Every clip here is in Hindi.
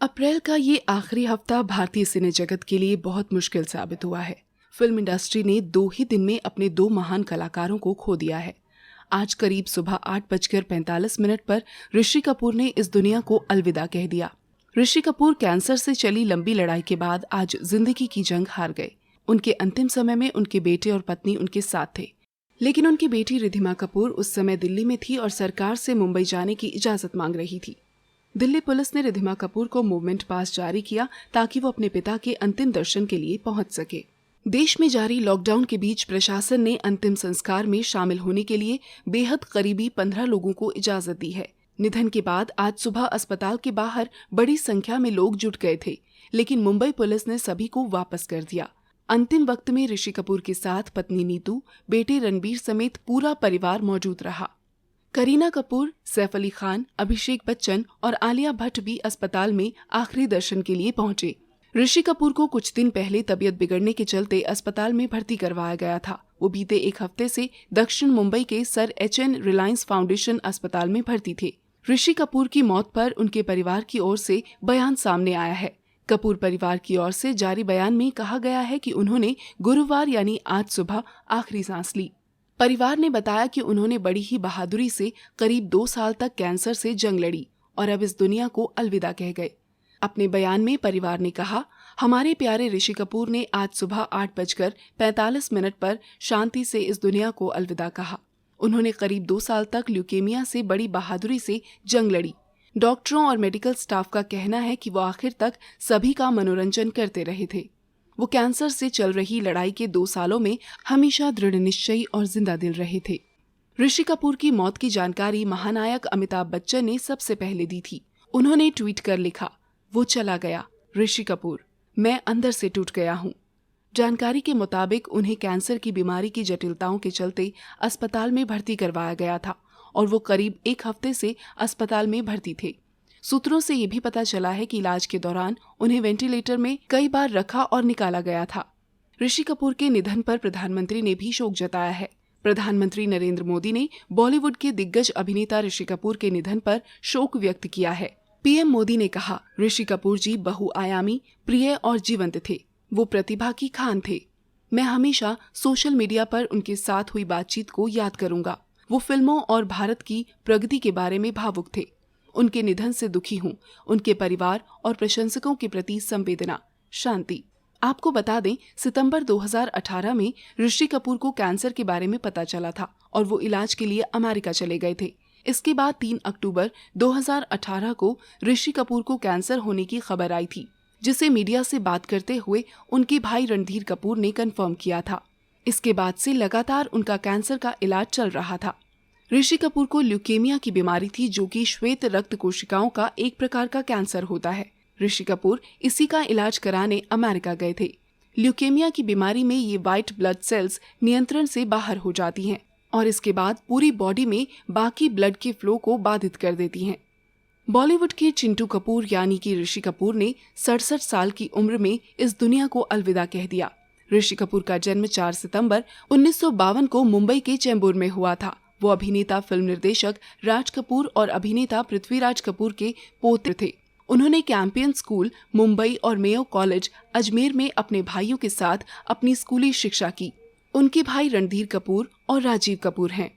अप्रैल का ये आखिरी हफ्ता भारतीय सिने जगत के लिए बहुत मुश्किल साबित हुआ है। फिल्म इंडस्ट्री ने 2 ही दिन में अपने 2 महान कलाकारों को खो दिया है। आज करीब सुबह 8:45 पर ऋषि कपूर ने इस दुनिया को अलविदा कह दिया। ऋषि कपूर कैंसर से चली लंबी लड़ाई के बाद आज जिंदगी की जंग हार गए। उनके अंतिम समय में उनके बेटे और पत्नी उनके साथ थे, लेकिन उनकी बेटी रिधिमा कपूर उस समय दिल्ली में थी और सरकार से मुंबई जाने की इजाजत मांग रही थी। दिल्ली पुलिस ने रिधिमा कपूर को मूवमेंट पास जारी किया ताकि वो अपने पिता के अंतिम दर्शन के लिए पहुंच सके। देश में जारी लॉकडाउन के बीच प्रशासन ने अंतिम संस्कार में शामिल होने के लिए बेहद करीबी 15 लोगों को इजाजत दी है। निधन के बाद आज सुबह अस्पताल के बाहर बड़ी संख्या में लोग जुट गए थे, लेकिन मुंबई पुलिस ने सभी को वापस कर दिया। अंतिम वक्त में ऋषि कपूर के साथ पत्नी नीतू, बेटे रणबीर समेत पूरा परिवार मौजूद रहा। करीना कपूर, सैफ अली खान, अभिषेक बच्चन और आलिया भट्ट भी अस्पताल में आखिरी दर्शन के लिए पहुंचे। ऋषि कपूर को कुछ दिन पहले तबीयत बिगड़ने के चलते अस्पताल में भर्ती करवाया गया था। वो बीते एक हफ्ते से दक्षिण मुंबई के सर एच.एन. रिलायंस फाउंडेशन अस्पताल में भर्ती थे। ऋषि कपूर की मौत पर उनके परिवार की ओर से बयान सामने आया है। कपूर परिवार की ओर से जारी बयान में कहा गया है कि उन्होंने गुरुवार यानी आज सुबह आखिरी सांस ली। परिवार ने बताया कि उन्होंने बड़ी ही बहादुरी से करीब 2 साल तक कैंसर से जंग लड़ी और अब इस दुनिया को अलविदा कह गए। अपने बयान में परिवार ने कहा, हमारे प्यारे ऋषि कपूर ने आज सुबह 8:45 पर शांति से इस दुनिया को अलविदा कहा। उन्होंने करीब 2 साल तक ल्यूकेमिया से बड़ी बहादुरी से जंग लड़ी। डॉक्टरों और मेडिकल स्टाफ का कहना है कि वो आखिर तक सभी का मनोरंजन करते रहे थे। वो कैंसर से चल रही लड़ाई के 2 सालों में हमेशा दृढ़ निश्चयी और जिंदा दिल रहे थे। ऋषि कपूर की मौत की जानकारी महानायक अमिताभ बच्चन ने सबसे पहले दी थी। उन्होंने ट्वीट कर लिखा, वो चला गया, ऋषि कपूर, मैं अंदर से टूट गया हूँ। जानकारी के मुताबिक उन्हें कैंसर की बीमारी की जटिलताओं के चलते अस्पताल में भर्ती करवाया गया था और वो करीब 1 हफ्ते से अस्पताल में भर्ती थे। सूत्रों से ये भी पता चला है कि इलाज के दौरान उन्हें वेंटिलेटर में कई बार रखा और निकाला गया था। ऋषि कपूर के निधन पर प्रधानमंत्री ने भी शोक जताया है। प्रधानमंत्री नरेंद्र मोदी ने बॉलीवुड के दिग्गज अभिनेता ऋषि कपूर के निधन पर शोक व्यक्त किया है। पीएम मोदी ने कहा, ऋषि कपूर जी बहुआयामी, प्रिय और जीवंत थे। वो प्रतिभा की खान थे। मैं हमेशा सोशल मीडिया पर उनके साथ हुई बातचीत को याद करूंगा। वो फिल्मों और भारत की प्रगति के बारे में भावुक थे। उनके निधन से दुखी हूँ। उनके परिवार और प्रशंसकों के प्रति संवेदना, शांति। आपको बता दें, सितंबर 2018 में ऋषि कपूर को कैंसर के बारे में पता चला था और वो इलाज के लिए अमेरिका चले गए थे। इसके बाद 3 अक्टूबर 2018 को ऋषि कपूर को कैंसर होने की खबर आई थी, जिसे मीडिया से बात करते हुए उनके भाई रणधीर कपूर ने कंफर्म किया था। इसके बाद से लगातार उनका कैंसर का इलाज चल रहा था। ऋषि कपूर को ल्यूकेमिया की बीमारी थी, जो कि श्वेत रक्त कोशिकाओं का एक प्रकार का कैंसर होता है। ऋषि कपूर इसी का इलाज कराने अमेरिका गए थे। ल्यूकेमिया की बीमारी में ये व्हाइट ब्लड सेल्स नियंत्रण से बाहर हो जाती हैं और इसके बाद पूरी बॉडी में बाकी ब्लड के फ्लो को बाधित कर देती हैं। बॉलीवुड के चिंटू कपूर यानी कि ऋषि कपूर ने 67 साल की उम्र में इस दुनिया को अलविदा कह दिया। ऋषि कपूर का जन्म 4 सितंबर 1952 को मुंबई के चेंबूर में हुआ था। वो अभिनेता, फिल्म निर्देशक राज कपूर और अभिनेता पृथ्वीराज कपूर के पोते थे। उन्होंने कैंपियन स्कूल मुंबई और मेयो कॉलेज अजमेर में अपने भाइयों के साथ अपनी स्कूली शिक्षा की। उनके भाई रणधीर कपूर और राजीव कपूर हैं।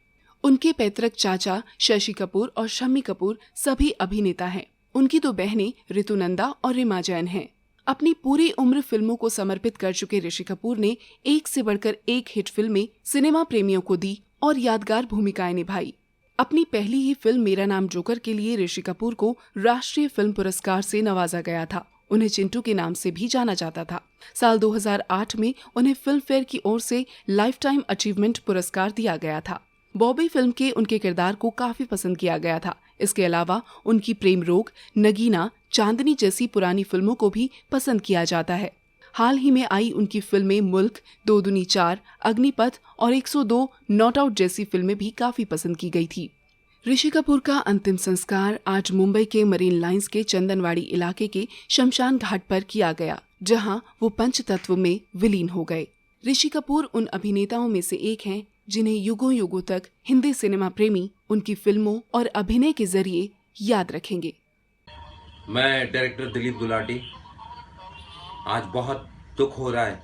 उनके पैतृक चाचा शशि कपूर और शम्मी कपूर सभी अभिनेता हैं। उनकी 2 बहनें ऋतुनंदा और रिमा जैन हैं। अपनी पूरी उम्र फिल्मों को समर्पित कर चुके ऋषि कपूर ने एक से बढ़कर एक हिट फिल्में सिनेमा प्रेमियों को दी और यादगार भूमिकाएं निभाई। अपनी पहली ही फिल्म मेरा नाम जोकर के लिए ऋषि कपूर को राष्ट्रीय फिल्म पुरस्कार से नवाजा गया था। उन्हें चिंटू के नाम से भी जाना जाता था। साल 2008 में उन्हें फिल्म फेयर की ओर से लाइफ टाइम अचीवमेंट पुरस्कार दिया गया था। बॉबी फिल्म के उनके किरदार को काफी पसंद किया गया था। इसके अलावा उनकी प्रेम रोग, नगीना, चांदनी जैसी पुरानी फिल्मों को भी पसंद किया जाता है। हाल ही में आई उनकी फिल्में मुल्क, 2 दूनी 4, अग्निपथ और 102 नॉट आउट जैसी फिल्में भी काफी पसंद की गई थी। ऋषि कपूर का अंतिम संस्कार आज मुंबई के मरीन लाइंस के चंदनवाड़ी इलाके के शमशान घाट पर किया गया, जहां वो पंचतत्व में विलीन हो गए। ऋषि कपूर उन अभिनेताओं में से एक हैं जिन्हें युगों युगों तक हिंदी सिनेमा प्रेमी उनकी फिल्मों और अभिनय के जरिए याद रखेंगे। मैं डायरेक्टर दिलीप गुलाटी। आज बहुत दुख हो रहा है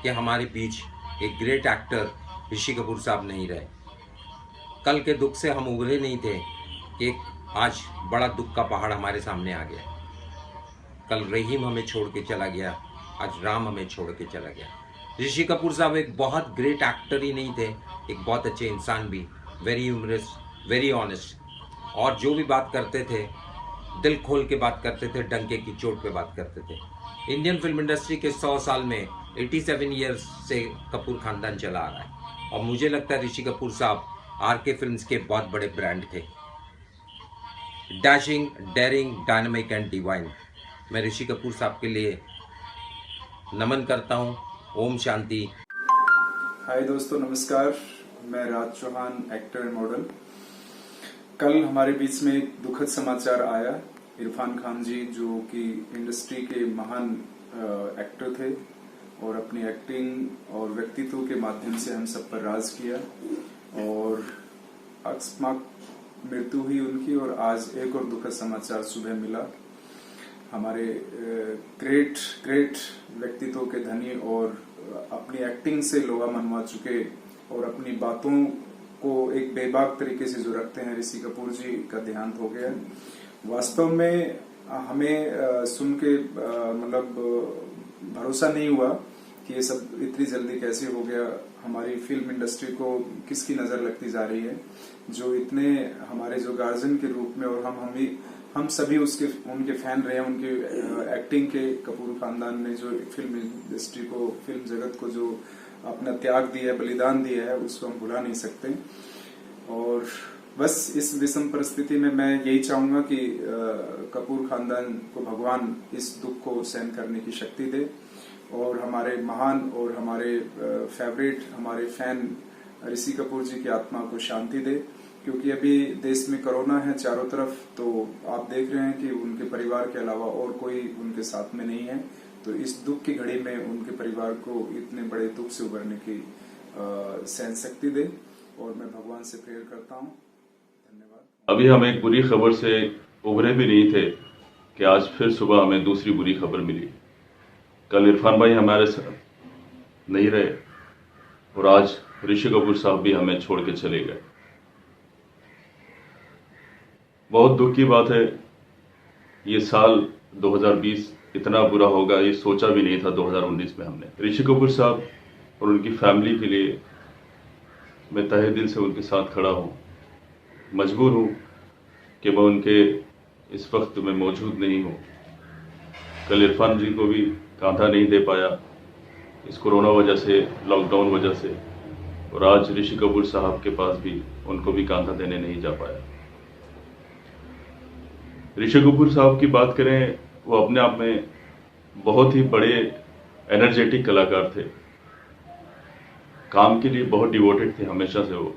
कि हमारे बीच एक ग्रेट एक्टर ऋषि कपूर साहब नहीं रहे। कल के दुख से हम उभरे नहीं थे कि एक आज बड़ा दुख का पहाड़ हमारे सामने आ गया। कल रहीम हमें छोड़ के चला गया, आज राम हमें छोड़ के चला गया। ऋषि कपूर साहब एक बहुत ग्रेट एक्टर ही नहीं थे, एक बहुत अच्छे इंसान भी, वेरी ह्यूमरस, वेरी ऑनेस्ट, और जो भी बात करते थे दिल खोल के बात करते थे, डंके की चोट पे बात करते थे। इंडियन फिल्म इंडस्ट्री के 100 साल में 87 ईयर्स से कपूर खानदान चला आ रहा है, और मुझे लगता है ऋषि कपूर साहब आर के फिल्म्स के बहुत बड़े ब्रांड थे। Dashing, daring, dynamic and divine. मैं ऋषि कपूर साहब के लिए नमन करता हूँ। ओम शांति। हाय दोस्तों, नमस्कार। मैं राज चौहान, एक्टर एंड मॉडल। कल हमारे बीच में एक दुखद समाचार आया। इरफान खान जी, जो कि इंडस्ट्री के महान एक्टर थे और अपनी एक्टिंग और व्यक्तित्व के माध्यम से हम सब पर राज किया, और अकस्मात मृत्यु हुई उनकी। और आज एक और दुखद समाचार सुबह मिला। हमारे ग्रेट व्यक्तित्व के धनी और अपनी एक्टिंग से लोहा मनवा चुके और अपनी बातों को एक बेबाक तरीके से जो रखते हैं, ऋषि कपूर जी का देहांत हो गया। वास्तव में हमें सुन के मतलब भरोसा नहीं हुआ कि ये सब इतनी जल्दी कैसे हो गया। हमारी फिल्म इंडस्ट्री को किसकी नजर लगती जा रही है, जो इतने हमारे जो गार्जियन के रूप में, और हम सभी उनके फैन रहे हैं, उनके एक्टिंग के। कपूर खानदान ने जो फिल्म इंडस्ट्री को, फिल्म जगत को जो अपना त्याग दिया है, बलिदान दिया है, उसको हम भुला नहीं सकते। और बस इस विषम परिस्थिति में मैं यही चाहूंगा कि कपूर खानदान को भगवान इस दुख को सहन करने की शक्ति दे, और हमारे महान और हमारे फेवरेट, हमारे फैन ऋषि कपूर जी की आत्मा को शांति दे। क्योंकि अभी देश में कोरोना है चारों तरफ, तो आप देख रहे हैं कि उनके परिवार के अलावा और कोई उनके साथ में नहीं है। तो इस दुख की घड़ी में उनके परिवार को इतने बड़े दुख से उबरने की सहन शक्ति दे, और मैं भगवान से प्रेयर करता हूँ। धन्यवाद। अभी हम एक बुरी खबर से उभरे भी नहीं थे कि आज फिर सुबह हमें दूसरी बुरी खबर मिली। कल इरफान भाई हमारे साथ नहीं रहे, और आज ऋषि कपूर साहब भी हमें छोड़ के चले गए। बहुत दुख की बात है। ये साल 2020 इतना बुरा होगा ये सोचा भी नहीं था 2019 में हमने। ऋषि कपूर साहब और उनकी फैमिली के लिए मैं तहे दिल से उनके साथ खड़ा हूँ। मजबूर हूँ कि मैं उनके इस वक्त में मौजूद नहीं हूँ। कल इरफान जी को भी कांधा नहीं दे पाया इस कोरोना वजह से, लॉकडाउन वजह से, और आज ऋषि कपूर साहब के पास भी उनको भी कांधा देने नहीं जा पाया। ऋषि कपूर साहब की बात करें, वो अपने आप में बहुत ही बड़े एनर्जेटिक कलाकार थे। काम के लिए बहुत डिवोटेड थे हमेशा से वो,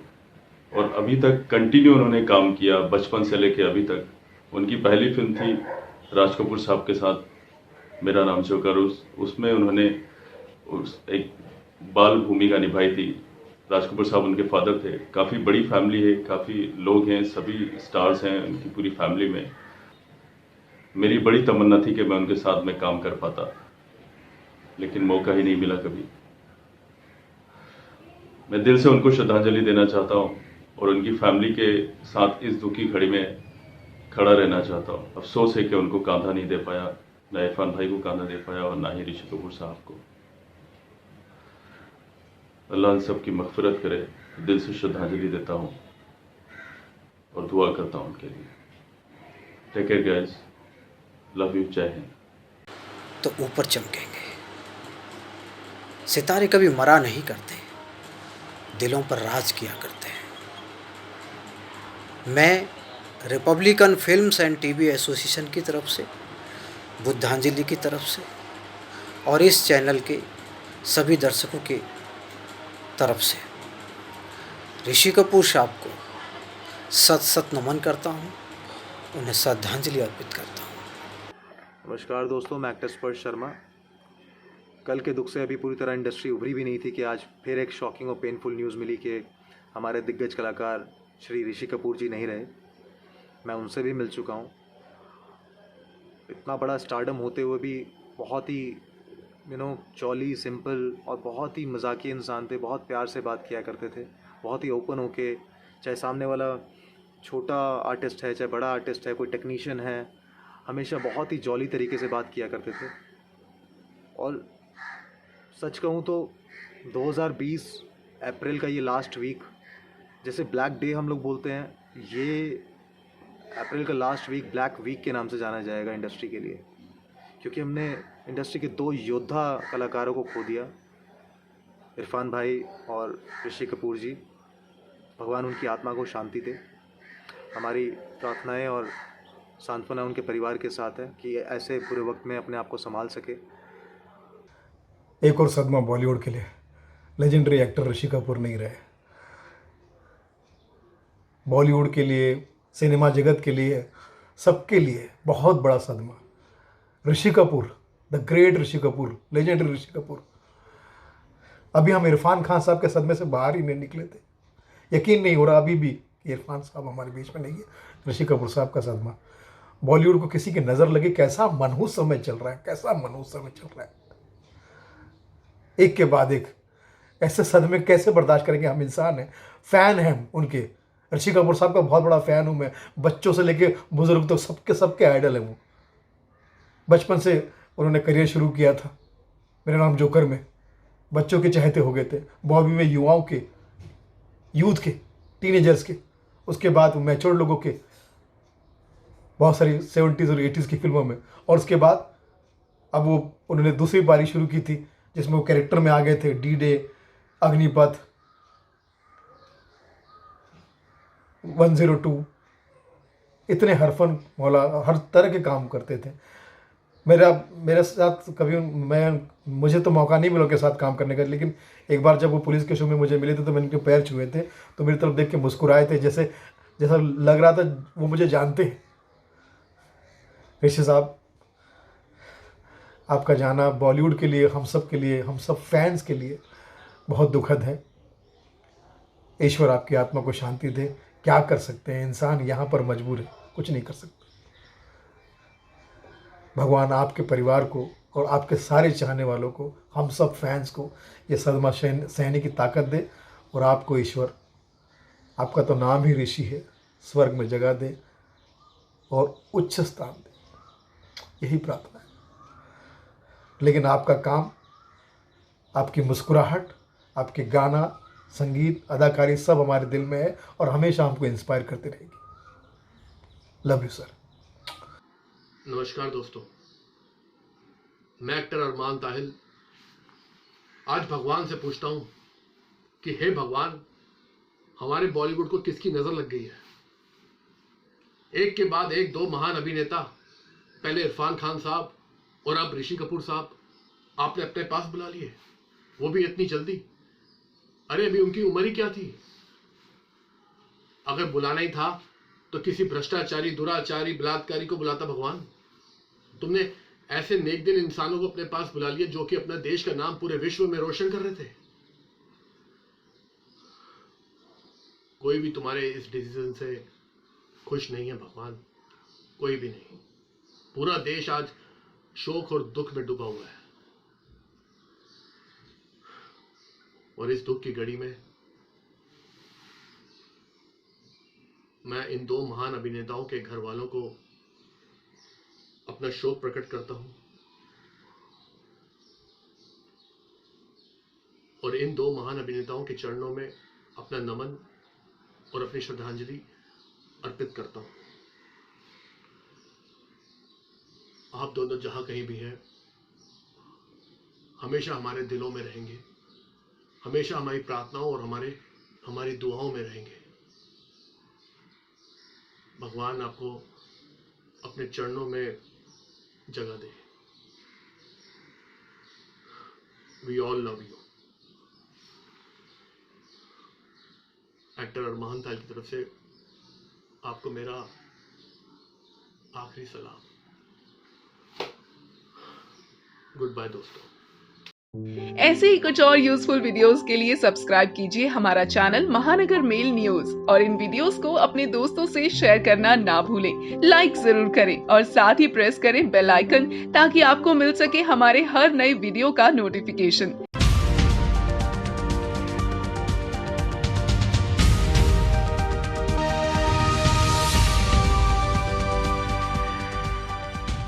और अभी तक कंटिन्यू उन्होंने काम किया, बचपन से लेके अभी तक। उनकी पहली फिल्म थी राज कपूर साहब के साथ, मेरा नाम जोकर। उसमें उन्होंने एक बाल भूमिका निभाई थी। राज कपूर साहब उनके फादर थे। काफ़ी बड़ी फैमिली है, काफ़ी लोग हैं, सभी स्टार्स हैं उनकी पूरी फैमिली में। मेरी बड़ी तमन्ना थी कि मैं उनके साथ में काम कर पाता, लेकिन मौका ही नहीं मिला कभी। मैं दिल से उनको श्रद्धांजलि देना चाहता हूँ, और उनकी फैमिली के साथ इस दुखी घड़ी में खड़ा रहना चाहता हूँ। अफसोस है कि उनको कांधा नहीं दे पाया, ना इरफान भाई को कांधा दे पाया, और ना ही ऋषि कपूर साहब को। अल्लाह इन सब की मग़फ़िरत करे। दिल से श्रद्धांजलि देता हूँ और दुआ करता हूँ उनके लिए। Take care guys, love you, जय हिंद। तो ऊपर चमकेंगे। सितारे कभी मरा नहीं करते, दिलों पर राज किया करते हैं। मैं Republican films and TV association की तरफ से, बुद्धांजलि की तरफ से, और इस चैनल के सभी दर्शकों की तरफ से ऋषि कपूर साहब को सत नमन करता हूँ, उन्हें श्रद्धांजलि अर्पित करता हूँ। नमस्कार दोस्तों, मैं एक्टर स्पर्श शर्मा। कल के दुख से अभी पूरी तरह इंडस्ट्री उभरी भी नहीं थी कि आज फिर एक शॉकिंग और पेनफुल न्यूज़ मिली कि हमारे दिग्गज कलाकार श्री ऋषि कपूर जी नहीं रहे। मैं उनसे भी मिल चुका हूँ। इतना बड़ा स्टारडम होते हुए भी बहुत ही जॉली, सिंपल और बहुत ही मजाकिया इंसान थे। बहुत प्यार से बात किया करते थे, बहुत ही ओपन होके, चाहे सामने वाला छोटा आर्टिस्ट है चाहे बड़ा आर्टिस्ट है, कोई टेक्नीशियन है, हमेशा बहुत ही जॉली तरीके से बात किया करते थे। और सच कहूँ तो 2020 अप्रैल का ये लास्ट वीक, जैसे ब्लैक डे हम लोग बोलते हैं, ये अप्रैल का लास्ट वीक ब्लैक वीक के नाम से जाना जाएगा इंडस्ट्री के लिए, क्योंकि हमने इंडस्ट्री के 2 योद्धा कलाकारों को खो दिया, इरफान भाई और ऋषि कपूर जी। भगवान उनकी आत्मा को शांति दे। हमारी प्रार्थनाएं और सांत्वना उनके परिवार के साथ है कि ऐसे बुरे वक्त में अपने आप को संभाल सके। एक और सदमा बॉलीवुड के लिए, लेजेंडरी एक्टर ऋषि कपूर नहीं रहे। बॉलीवुड के लिए, सिनेमा जगत के लिए, सबके लिए बहुत बड़ा सदमा। Rishi Kapoor, the great Rishi Kapoor, legendary Rishi Kapoor. अभी हम इरफान खान साहब के सदमे से बाहर ही नहीं निकले थे। यकीन नहीं हो रहा अभी भी कि इरफान साहब हमारे बीच में नहीं है। ऋषि कपूर साहब का सदमा, बॉलीवुड को किसी की नज़र लगे कैसा मनहूस समय चल रहा है, कैसा मनहूस समय चल रहा है। एक के बाद एक ऐसे सदमे कैसे बर्दाश्त करेंगे। हम इंसान हैं, फ़ैन हैं हम उनके। ऋषि कपूर साहब का बहुत बड़ा फ़ैन हूँ मैं, बच्चों से लेके बुजुर्ग तो सबके आइडल हैं वो। बचपन से उन्होंने करियर शुरू किया था मेरा नाम जोकर में, बच्चों के चहेते हो गए थे, बॉबी में युवाओं के, यूथ के, टीनेजर्स के, उसके बाद मैच्योर लोगों के, बहुत सारी 70s और 80s की फिल्मों में, और उसके बाद अब वो उन्होंने दूसरी पारी शुरू की थी जिसमें वो कैरेक्टर में आ गए थे। डी डे, अग्निपथ, 102, इतने हरफन मौला, हर तरह के काम करते थे। मेरे साथ कभी मुझे तो मौका नहीं मिला उनके साथ काम करने का, लेकिन एक बार जब वो पुलिस के शो में मुझे मिले थे तो मैंने उनके पैर छुए थे, तो मेरी तरफ देख के मुस्कुराए थे, जैसा लग रहा था वो मुझे जानते हैं। ऋषि साहब, आपका जाना बॉलीवुड के लिए, हम सब के लिए, हम सब फैंस के लिए बहुत दुखद है। ईश्वर आपकी आत्मा को शांति दे। क्या कर सकते हैं, इंसान यहाँ पर मजबूर है, कुछ नहीं कर सकते। भगवान आपके परिवार को और आपके सारे चाहने वालों को, हम सब फैंस को ये सदमा सहने की ताकत दे, और आपको ईश्वर, आपका तो नाम ही ऋषि है, स्वर्ग में जगह दे और उच्च स्थान दे, यही प्रार्थना है। लेकिन आपका काम, आपकी मुस्कुराहट, आपके गाना, संगीत, अदाकारी सब हमारे दिल में है और हमेशा हमको इंस्पायर करते रहेगी। Love you sir. नमस्कार दोस्तों, मैं एक्टर अरमान ताहिल आज भगवान से पूछता हूं कि हे भगवान, हमारे बॉलीवुड को किसकी नजर लग गई है। एक के बाद एक 2 महान अभिनेता, पहले इरफान खान साहब और अब ऋषि कपूर साहब, आपने अपने पास बुला लिए, वो भी इतनी जल्दी। अरे अभी उनकी उम्र ही क्या थी। अगर बुलाना ही था तो किसी भ्रष्टाचारी, दुराचारी, बलात्कारी को बुलाता भगवान। तुमने ऐसे नेक दिल इंसानों को अपने पास बुला लिया जो कि अपना देश का नाम पूरे विश्व में रोशन कर रहे थे। कोई भी तुम्हारे इस डिसीजन से खुश नहीं है भगवान, कोई भी नहीं। पूरा देश आज शोक और दुख में डूबा हुआ है, और इस दुख की घड़ी में मैं इन 2 महान अभिनेताओं के घर वालों को अपना शोक प्रकट करता हूं, और इन 2 महान अभिनेताओं के चरणों में अपना नमन और अपनी श्रद्धांजलि अर्पित करता हूं। आप दोनों जहां कहीं भी हैं, हमेशा हमारे दिलों में रहेंगे, हमेशा हमारी प्रार्थनाओं और हमारी दुआओं में रहेंगे। भगवान आपको अपने चरणों में जगह दे। We all love you. Actor Armaan Tahil की तरफ से आपको मेरा आखिरी सलाम। गुड बाय दोस्तों। ऐसे ही कुछ और यूजफुल वीडियोस के लिए सब्सक्राइब कीजिए हमारा चैनल महानगर मेल न्यूज और इन वीडियोस को अपने दोस्तों से शेयर करना ना भूलें। लाइक जरूर करें और साथ ही प्रेस करें बेल आइकन ताकि आपको मिल सके हमारे हर नए वीडियो का नोटिफिकेशन।